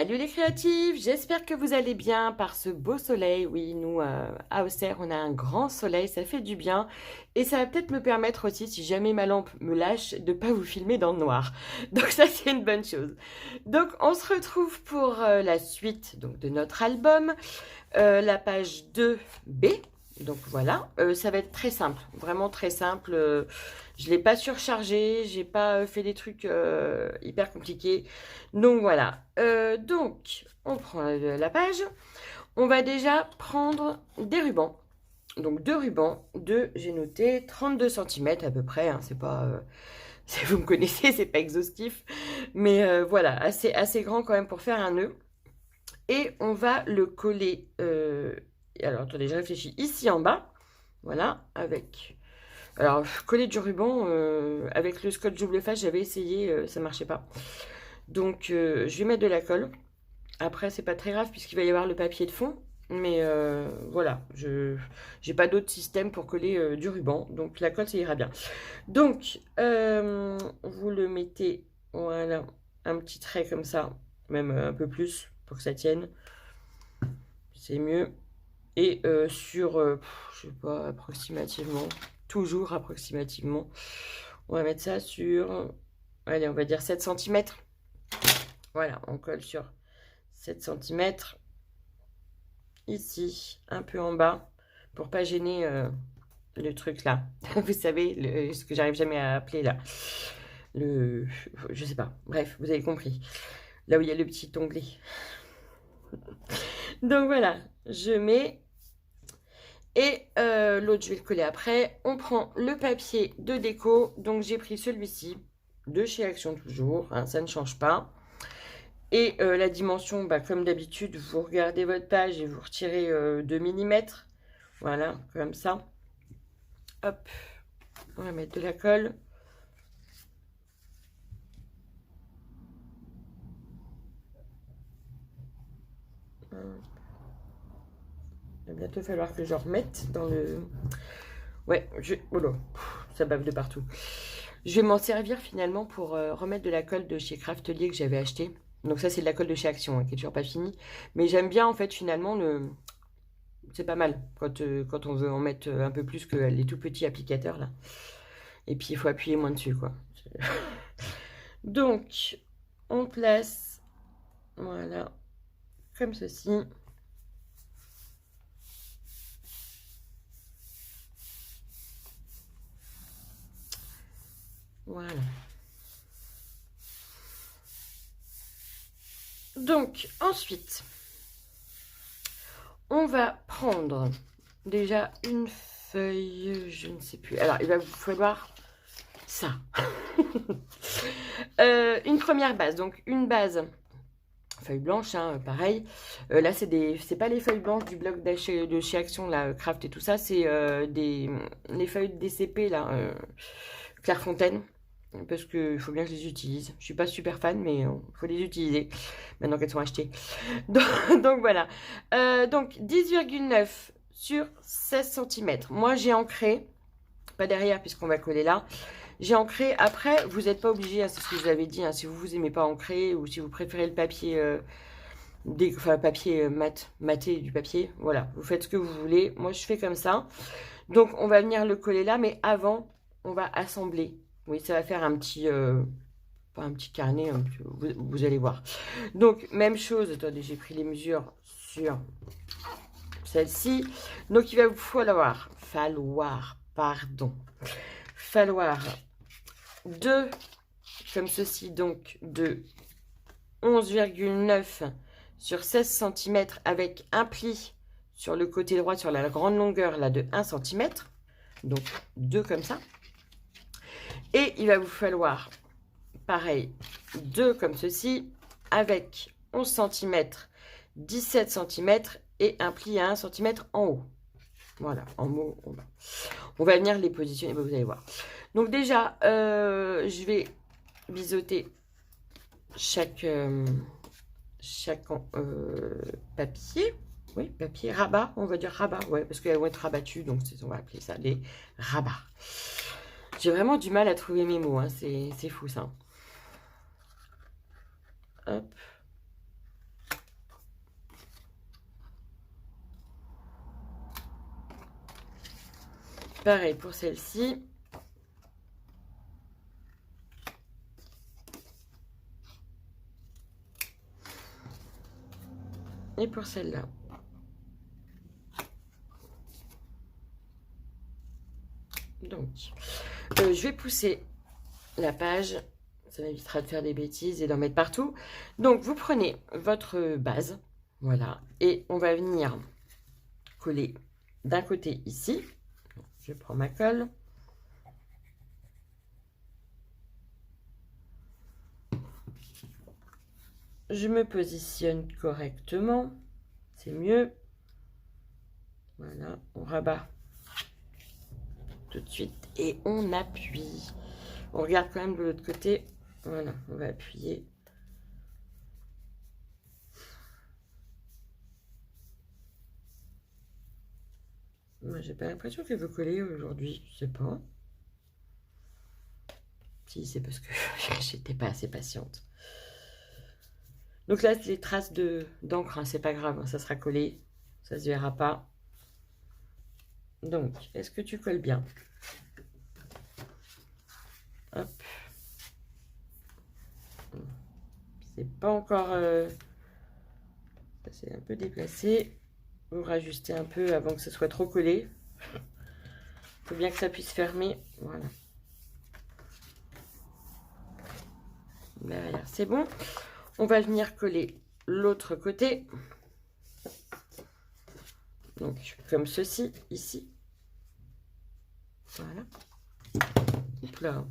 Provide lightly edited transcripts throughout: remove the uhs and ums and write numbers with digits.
Salut les créatifs, j'espère que vous allez bien par ce beau soleil. Oui, nous, à Auxerre, on a un grand soleil, ça fait du bien. Et ça va peut-être me permettre aussi, si jamais ma lampe me lâche, de pas vous filmer dans le noir. Donc ça, c'est une bonne chose. Donc on se retrouve pour la suite donc, de notre album, la page 2B. Donc voilà, ça va être très simple, vraiment très simple. Je ne l'ai pas surchargé, j'ai pas fait des trucs hyper compliqués. Donc voilà, donc on prend la page. On va déjà prendre des rubans. Donc deux rubans j'ai noté 32 cm à peu près. Hein, c'est pas, si vous me connaissez, c'est pas exhaustif. Mais voilà, assez grand quand même pour faire un nœud. Et on va le coller, alors attendez, je réfléchis, ici en bas. Voilà, avec... Alors, coller du ruban, avec le scotch double face, j'avais essayé, ça marchait pas. Donc, je vais mettre de la colle. Après, c'est pas très grave puisqu'il va y avoir le papier de fond. Mais voilà, je n'ai pas d'autre système pour coller du ruban. Donc, la colle, ça ira bien. Donc, vous le mettez, voilà, un petit trait comme ça, même un peu plus pour que ça tienne. C'est mieux. Et sur, je sais pas, approximativement, toujours approximativement, on va mettre ça sur, allez, on va dire 7 cm. Voilà, on colle sur 7 cm. Ici, un peu en bas, pour pas gêner le truc là. Vous savez, ce que j'arrive jamais à appeler là. Je sais pas. Bref, vous avez compris. Là où il y a le petit onglet. Donc voilà, je mets... Et l'autre, je vais le coller après. On prend le papier de déco. Donc, j'ai pris celui-ci, de chez Action toujours. Hein, ça ne change pas. Et la dimension, bah, comme d'habitude, vous regardez votre page et vous retirez 2 mm. Voilà, comme ça. Hop, on va mettre de la colle. Il va bientôt falloir que je remette dans le... Ouais, oh là, ça bave de partout. Je vais m'en servir finalement pour remettre de la colle de chez Craftelier que j'avais acheté. Donc ça, c'est de la colle de chez Action, hein, qui est toujours pas finie. Mais j'aime bien en fait finalement le... C'est pas mal quand on veut en mettre un peu plus que les tout petits applicateurs là. Et puis il faut appuyer moins dessus quoi. Donc on place, voilà, comme ceci. Voilà. Donc ensuite, on va prendre déjà une feuille, je ne sais plus. Alors il va vous falloir ça. Une première base, donc une base feuille blanche, hein, pareil. Là, c'est pas les feuilles blanches du bloc de chez Action, là, Craft et tout ça, c'est les feuilles de DCP, là, Clairefontaine, parce qu'il faut bien que je les utilise. Je suis pas super fan, mais il faut les utiliser, maintenant qu'elles sont achetées. Donc voilà. Donc, 10,9 sur 16 cm. Moi, j'ai ancré, pas derrière, puisqu'on va coller là. J'ai ancré. Après, vous n'êtes pas obligé, hein, c'est ce que je vous avais dit, hein, si vous aimez pas ancrer ou si vous préférez le papier, papier maté du papier, voilà, vous faites ce que vous voulez. Moi, je fais comme ça. Donc, on va venir le coller là, mais avant, on va assembler. Oui, ça va faire un petit, pas un petit carnet, hein, vous allez voir. Donc, même chose. Attendez, j'ai pris les mesures sur celle-ci. Donc, il va vous falloir 2 comme ceci, donc de 11,9 sur 16 cm avec un pli sur le côté droit sur la grande longueur là de 1 cm, donc 2 comme ça. Et il va vous falloir pareil 2 comme ceci avec 11 cm, 17 cm et un pli à 1 cm en haut. Voilà, en haut, en bas. On va venir les positionner, vous allez voir. Donc déjà, je vais biseauter chaque papier. Oui, papier rabat, on va dire rabat, ouais, parce qu'elles vont être rabattues, donc on va appeler ça les rabats. J'ai vraiment du mal à trouver mes mots, hein, c'est fou ça. Hop. Pareil pour celle-ci. Et pour celle-là. Donc, je vais pousser la page. Ça m'évitera de faire des bêtises et d'en mettre partout. Donc, vous prenez votre base. Voilà. Et on va venir coller d'un côté ici. Je prends ma colle. Je me positionne correctement. C'est mieux. Voilà. On rabat tout de suite et on appuie. On regarde quand même de l'autre côté. Voilà. On va appuyer. Moi, j'ai pas l'impression qu'elle veut coller aujourd'hui. Je sais pas. Si, c'est parce que j'étais pas assez patiente. Donc là, c'est les traces d'encre, hein, c'est pas grave, hein, ça sera collé, ça se verra pas. Donc, est-ce que tu colles bien? Hop. C'est pas encore... ça s'est un peu déplacé. Vous rajustez un peu avant que ce soit trop collé. Il faut bien que ça puisse fermer. Voilà. Derrière, c'est bon. On va venir coller l'autre côté. Donc, comme ceci, ici. Voilà. Hop là.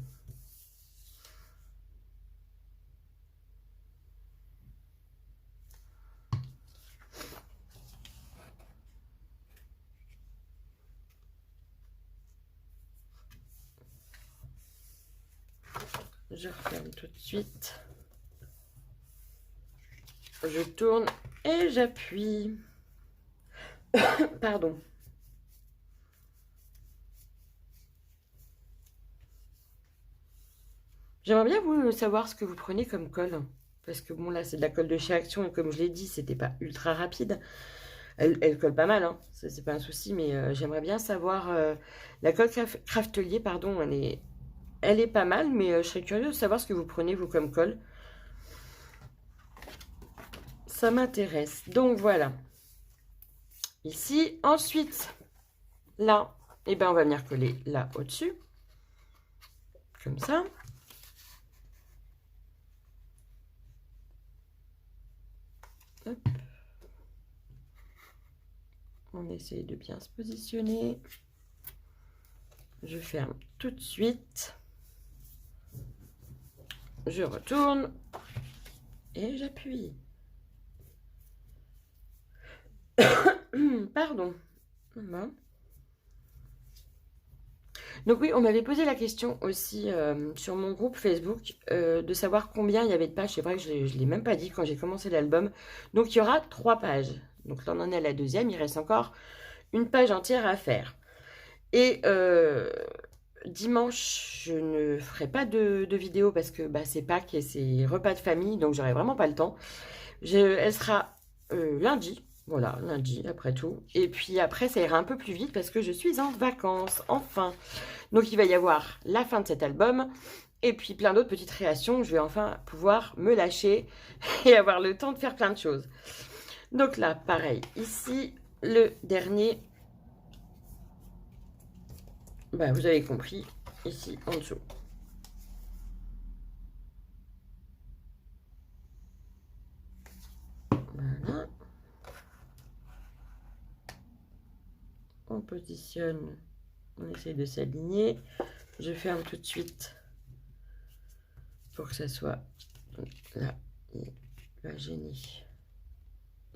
Je referme tout de suite. Je tourne et j'appuie. Pardon. J'aimerais bien vous savoir ce que vous prenez comme colle. Parce que bon, là, c'est de la colle de chez Action. Et comme je l'ai dit, c'était pas ultra rapide. Elle colle pas mal, hein. C'est pas un souci. Mais j'aimerais bien savoir... la colle Craftelier, pardon, elle est pas mal. Mais je serais curieuse de savoir ce que vous prenez, vous, comme colle. Ça m'intéresse. Donc, voilà. Ici. Ensuite, là, et ben, on va venir coller là au-dessus. Comme ça. Hop. On essaye de bien se positionner. Je ferme tout de suite. Je retourne. Et j'appuie. Pardon. Voilà. Donc oui, on m'avait posé la question aussi sur mon groupe Facebook de savoir combien il y avait de pages. C'est vrai que je ne l'ai même pas dit quand j'ai commencé l'album. Donc il y aura 3 pages. Donc là on en est à la deuxième, il reste encore une page entière à faire. Et dimanche, je ne ferai pas de vidéo parce que bah, c'est Pâques et c'est repas de famille, donc j'aurai vraiment pas le temps. Elle sera lundi. Voilà, lundi, après tout. Et puis après, ça ira un peu plus vite parce que je suis en vacances, enfin. Donc, il va y avoir la fin de cet album et puis plein d'autres petites créations. Je vais enfin pouvoir me lâcher et avoir le temps de faire plein de choses. Donc là, pareil, ici, le dernier, bah, vous avez compris, ici, en dessous. Voilà. On positionne, on essaye de s'aligner. Je ferme tout de suite pour que ça soit là, il va gêner.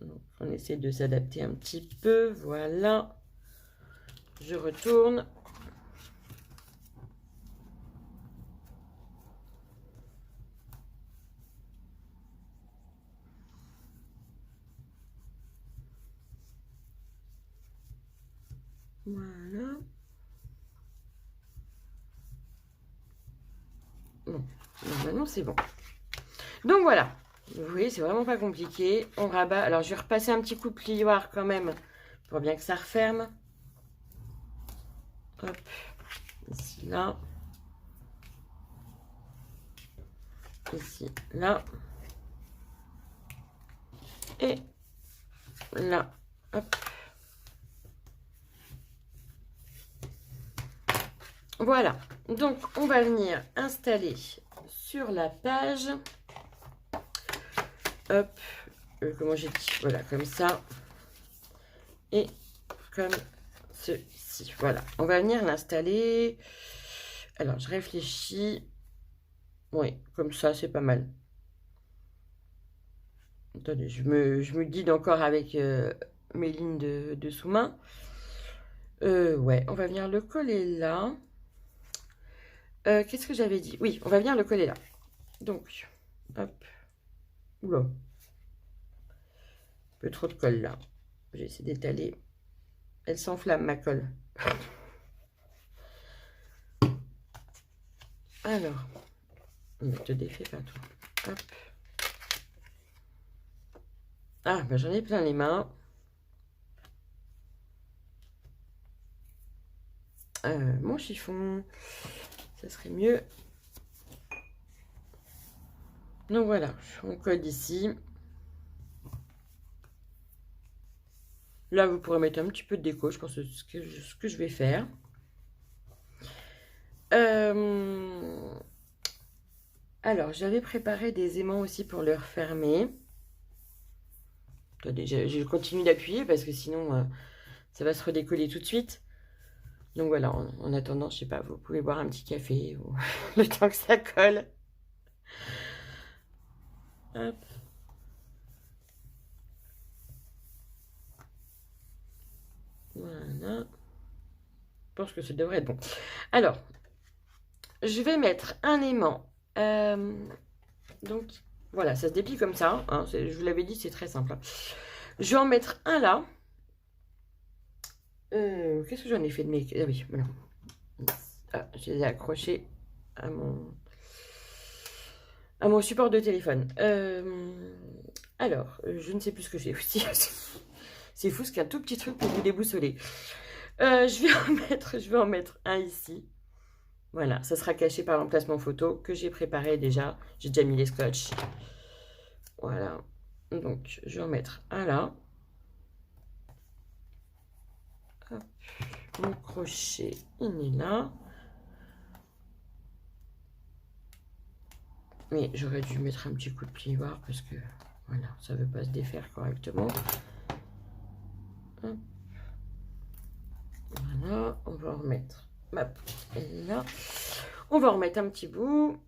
Donc, on essaie de s'adapter un petit peu, voilà. Je retourne. Voilà. Bon, normalement c'est bon. Donc voilà, vous voyez, c'est vraiment pas compliqué. On rabat. Alors je vais repasser un petit coup de plioir quand même pour bien que ça referme. Hop, ici, là. Ici, là. Et là. Hop. Voilà. Donc, on va venir installer sur la page. Hop. Comment j'ai dit? Voilà, comme ça. Et comme ceci. Voilà. On va venir l'installer. Alors, je réfléchis. Oui, comme ça, c'est pas mal. Attendez, je me guide encore avec mes lignes de sous-main. Ouais, on va venir le coller là. Qu'est-ce que j'avais dit? Oui, on va venir le coller là. Donc, hop. Oula. Un peu trop de colle là. J'ai essayé d'étaler. Elle s'enflamme ma colle. Alors, ne te défais pas toi. Hop. Ah, ben j'en ai plein les mains. Mon chiffon, ça serait mieux. Donc voilà, on colle ici. Là, vous pourrez mettre un petit peu de déco, je pense que c'est ce que je vais faire. Alors, j'avais préparé des aimants aussi pour le refermer. Attendez, je continue d'appuyer parce que sinon, ça va se redécoller tout de suite. Donc voilà, en attendant, je sais pas, vous pouvez boire un petit café ou le temps que ça colle. Hop. Voilà. Je pense que ça devrait être bon. Alors, je vais mettre un aimant. Donc, voilà, ça se déplie comme ça. Hein, je vous l'avais dit, c'est très simple. Je vais en mettre un là. Qu'est-ce que j'en ai fait de mes... Ah oui, voilà. Ah, je les ai accrochés à mon support de téléphone. Alors, je ne sais plus ce que j'ai aussi. C'est fou, ce qu'un tout petit truc pour vous déboussoler. Je vais en mettre un ici. Voilà, ça sera caché par l'emplacement photo que j'ai préparé déjà. J'ai déjà mis les scotch. Voilà. Donc, je vais en mettre un là. Hop. Mon crochet, il est là. Mais j'aurais dû mettre un petit coup de plioir parce que, voilà, ça ne veut pas se défaire correctement. Hop. Voilà, on va en remettre ma petite elle là. On va en remettre un petit bout.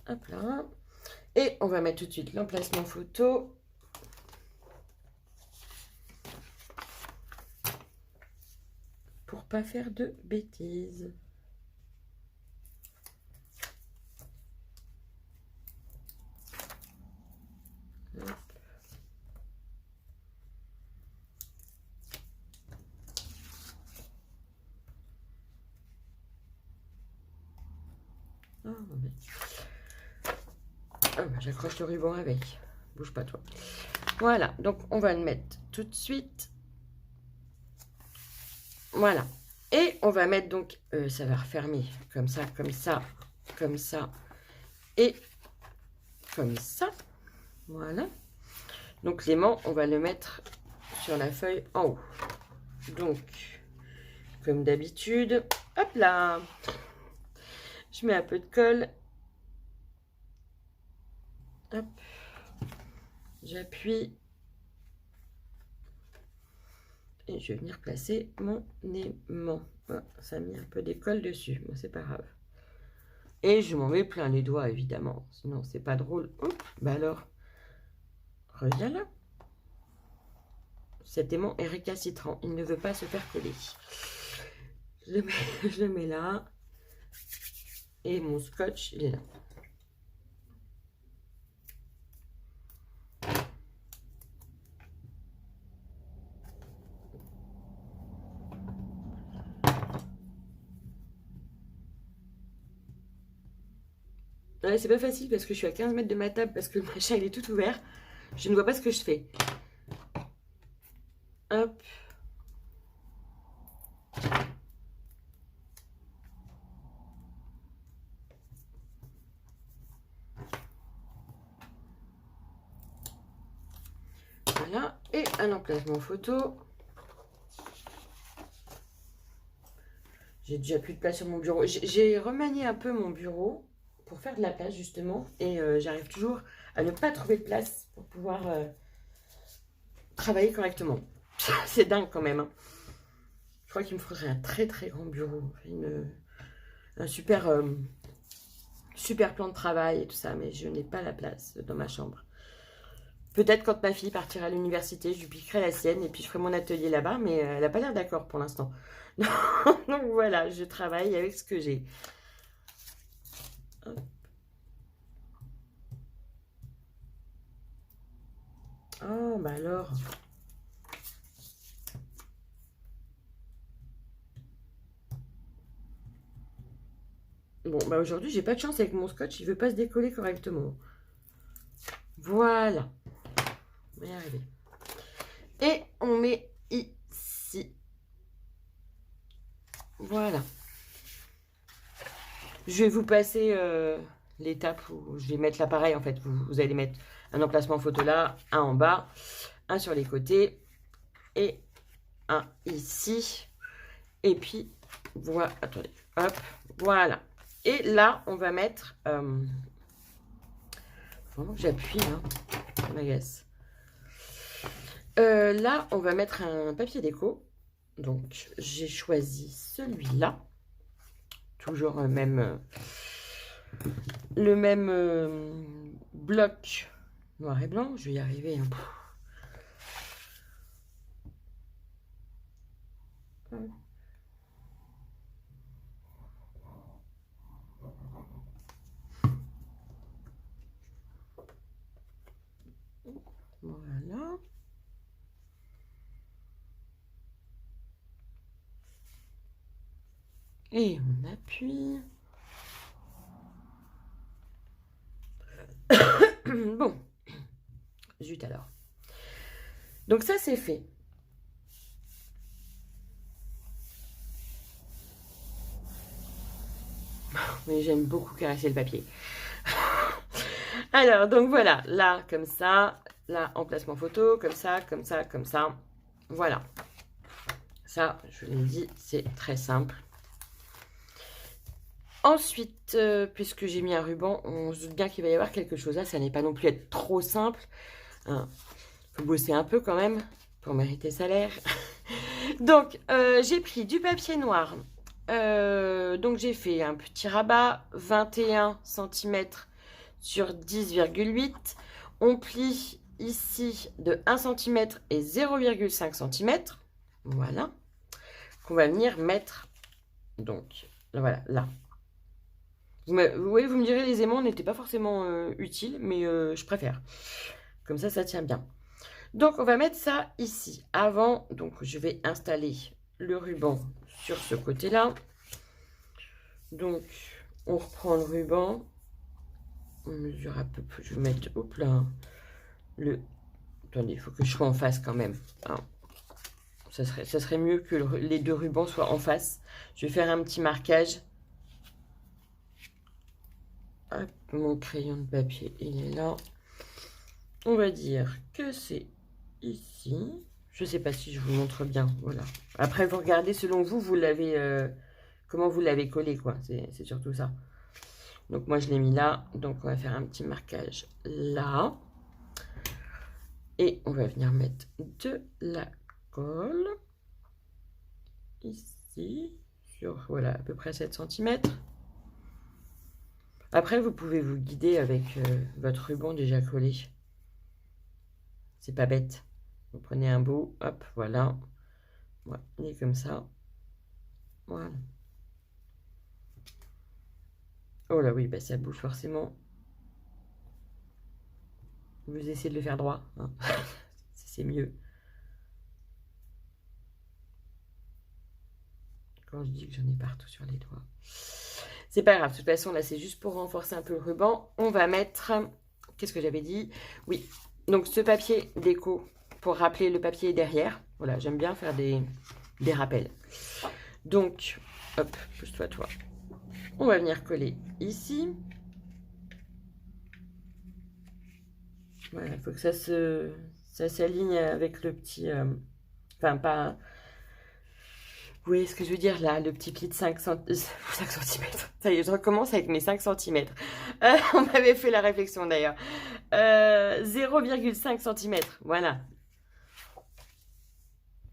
Hop là. Et on va mettre tout de suite l'emplacement photo. Pour pas faire de bêtises. Ah, bah, j'accroche le ruban avec. Bouge pas toi. Voilà, donc on va le mettre tout de suite. Voilà. Et on va mettre donc, ça va refermer comme ça, comme ça, comme ça et comme ça. Voilà. Donc l'aimant, on va le mettre sur la feuille en haut. Donc, comme d'habitude, hop là. Je mets un peu de colle. Hop. J'appuie. Et je vais venir placer mon aimant. Ah, ça a mis un peu d'école dessus, mais c'est pas grave. Et je m'en mets plein les doigts, évidemment. Sinon, c'est pas drôle. Oups, bah alors, reviens là. Cet aimant est récalcitrant. Il ne veut pas se faire coller. Je le mets là. Et mon scotch, il est là. Ouais, c'est pas facile parce que je suis à 15 mètres de ma table parce que le machin il est tout ouvert. Je ne vois pas ce que je fais. Hop. Voilà. Et un emplacement photo. J'ai déjà plus de place sur mon bureau. J'ai remanié un peu mon bureau pour faire de la place justement. Et j'arrive toujours à ne pas trouver de place pour pouvoir travailler correctement. C'est dingue quand même. Hein. Je crois qu'il me faudrait un très très grand bureau. Un super, super plan de travail et tout ça. Mais je n'ai pas la place dans ma chambre. Peut-être quand ma fille partira à l'université, je lui piquerai la sienne et puis je ferai mon atelier là-bas. Mais elle n'a pas l'air d'accord pour l'instant. Donc voilà, je travaille avec ce que j'ai. Oh, bah alors. Bon, bah aujourd'hui, j'ai pas de chance avec mon scotch. Il veut pas se décoller correctement. Voilà. On va y arriver. Et on met ici. Voilà. Je vais vous passer l'étape où je vais mettre l'appareil. En fait, vous allez mettre un emplacement photo là, un en bas, un sur les côtés et un ici. Et puis, voilà. Attendez. Hop. Voilà. Et là, on va mettre... vraiment que j'appuie, hein. Ça m'agace. Là, on va mettre un papier déco. Donc, j'ai choisi celui-là. Toujours le même bloc noir et blanc. Je vais y arriver. Hein. Voilà. Et on appuie. Bon. Zut alors. Donc ça, c'est fait. Mais j'aime beaucoup caresser le papier. Alors, donc voilà. Là, comme ça. Là, emplacement photo. Comme ça, comme ça, comme ça. Voilà. Ça, je l'ai dit, c'est très simple. Ensuite, puisque j'ai mis un ruban, on se doute bien qu'il va y avoir quelque chose. Là, ça n'est pas non plus être trop simple. Hein. Faut bosser un peu quand même pour mériter salaire. Donc, j'ai pris du papier noir. Donc, j'ai fait un petit rabat, 21 cm sur 10,8. On plie ici de 1 cm et 0,5 cm. Voilà. Qu'on va venir mettre, donc, voilà, là. Oui, vous me direz, les aimants n'étaient pas forcément utiles, mais je préfère. Comme ça tient bien. Donc, on va mettre ça ici. Avant, donc, je vais installer le ruban sur ce côté-là. Donc, on reprend le ruban. On mesure un peu plus. Je vais mettre, hop là, le... Attendez, il faut que je sois en face quand même. Hein. Ça serait mieux que les deux rubans soient en face. Je vais faire un petit marquage. Hop, mon crayon de papier, il est là. On va dire que c'est ici. Je ne sais pas si je vous montre bien. Voilà. Après, vous regardez selon vous, vous l'avez... comment vous l'avez collé, quoi. C'est surtout ça. Donc, moi, je l'ai mis là. Donc, on va faire un petit marquage là. Et on va venir mettre de la colle. Ici. Sur, voilà, à peu près 7 cm. Après, vous pouvez vous guider avec votre ruban déjà collé. C'est pas bête. Vous prenez un bout, hop, voilà. Voilà, il est comme ça. Voilà. Oh là oui, bah ça bouge forcément. Vous essayez de le faire droit. Hein. C'est mieux. Quand je dis que j'en ai partout sur les doigts. C'est pas grave, de toute façon, là, c'est juste pour renforcer un peu le ruban. On va mettre... Qu'est-ce que j'avais dit? Oui, donc ce papier déco pour rappeler le papier derrière. Voilà, j'aime bien faire des rappels. Donc, hop, pousse-toi, toi. On va venir coller ici. Voilà, il faut que ça s'aligne avec le petit... Enfin, pas... Vous voyez ce que je veux dire là, le petit pli de 5 cm. Ça y est, je recommence avec mes 5 cm. On m'avait fait la réflexion d'ailleurs. 0,5 cm, voilà.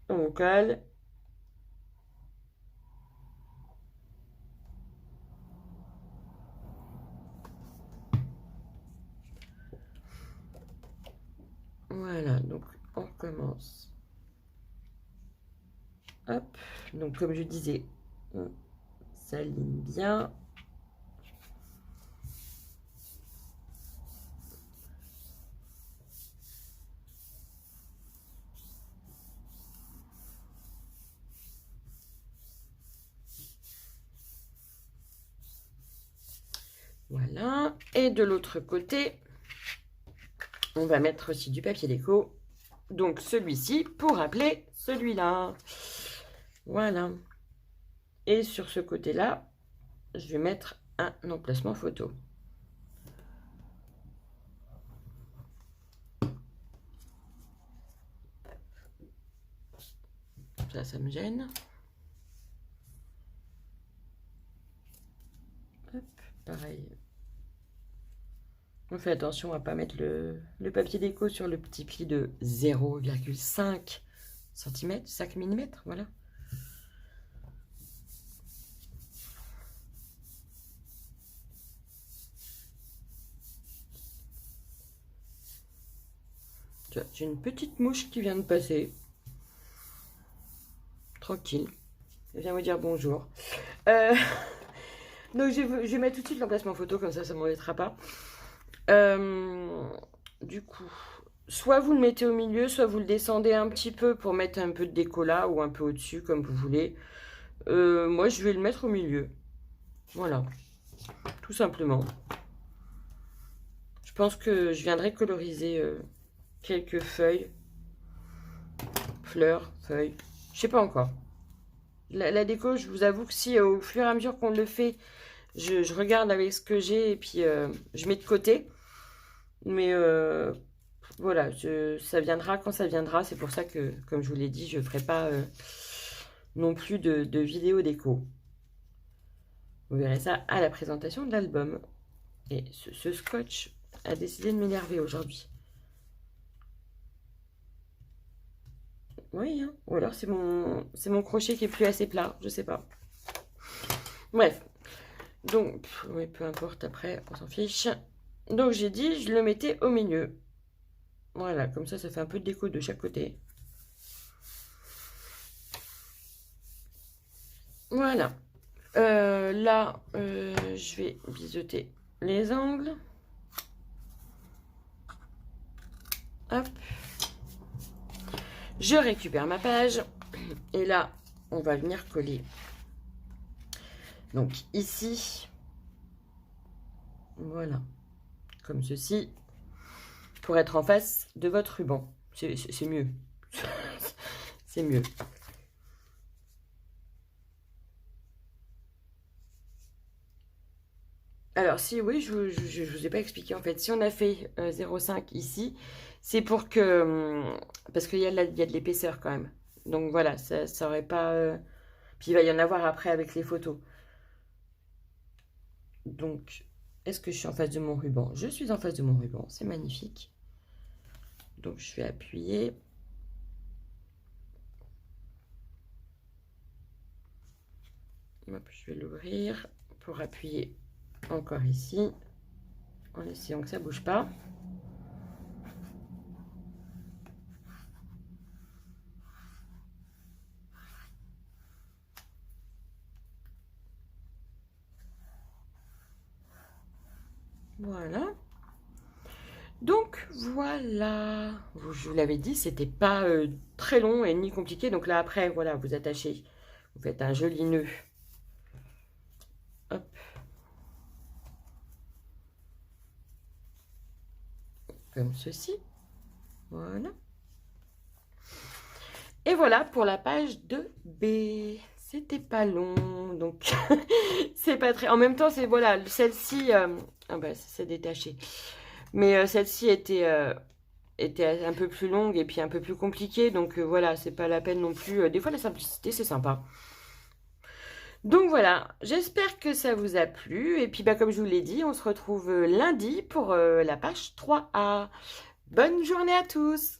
On colle. Voilà, donc on commence. Hop, donc comme je disais, on s'aligne bien. Voilà, et de l'autre côté, on va mettre aussi du papier déco. Donc celui-ci pour rappeler celui-là. Voilà. Et sur ce côté-là, je vais mettre un emplacement photo. Ça me gêne. Hop, pareil. On fait attention à ne pas mettre le papier déco sur le petit pli de 0,5 cm, 5 mm, voilà. J'ai une petite mouche qui vient de passer. Tranquille. Elle vient me dire bonjour. Donc je vais mettre tout de suite l'emplacement photo, comme ça ne m'embêtera pas. Du coup, soit vous le mettez au milieu, soit vous le descendez un petit peu pour mettre un peu de déco là, ou un peu au-dessus, comme vous voulez. Moi, je vais le mettre au milieu. Voilà. Tout simplement. Je pense que je viendrai coloriser quelques feuilles. Fleurs, feuilles. Je sais pas encore. La déco, je vous avoue que si au fur et à mesure qu'on le fait, je regarde avec ce que j'ai et puis je mets de côté. Mais voilà, ça viendra quand ça viendra. C'est pour ça que, comme je vous l'ai dit, je ne ferai pas non plus de vidéo déco. Vous verrez ça à la présentation de l'album. Et ce scotch a décidé de m'énerver aujourd'hui. Oui, hein. Ou alors c'est mon crochet qui est plus assez plat, je sais pas. Bref, donc, oui, peu importe, après, on s'en fiche. Donc j'ai dit, je le mettais au milieu. Voilà, comme ça fait un peu de déco de chaque côté. Voilà. Là, je vais biseauter les angles. Hop. Je récupère ma page. Et là, on va venir coller. Donc ici, voilà, comme ceci, pour être en face de votre ruban. C'est mieux. C'est mieux. Alors si, oui, je vous ai pas expliqué en fait. Si on a fait 0,5 ici, c'est pour que... parce qu'il y a de l'épaisseur quand même. Donc voilà, ça aurait pas... Puis il va y en avoir après avec les photos. Donc, est-ce que je suis en face de mon ruban? Je suis en face de mon ruban, c'est magnifique. Donc je vais appuyer. Hop, je vais l'ouvrir pour appuyer encore ici, en essayant que ça ne bouge pas. Voilà. Donc voilà, je vous l'avais dit, c'était pas très long et ni compliqué. Donc là après, voilà, vous attachez, vous faites un joli nœud. Hop, comme ceci. Voilà. Et voilà pour la page 2B. C'était pas long, donc c'est pas très... En même temps, c'est voilà, celle-ci... Ah bah, c'est détaché. Mais celle-ci était un peu plus longue et puis un peu plus compliquée. Donc voilà, c'est pas la peine non plus. Des fois, la simplicité, c'est sympa. Donc voilà, j'espère que ça vous a plu. Et puis, bah, comme je vous l'ai dit, on se retrouve lundi pour la page 3A. Bonne journée à tous!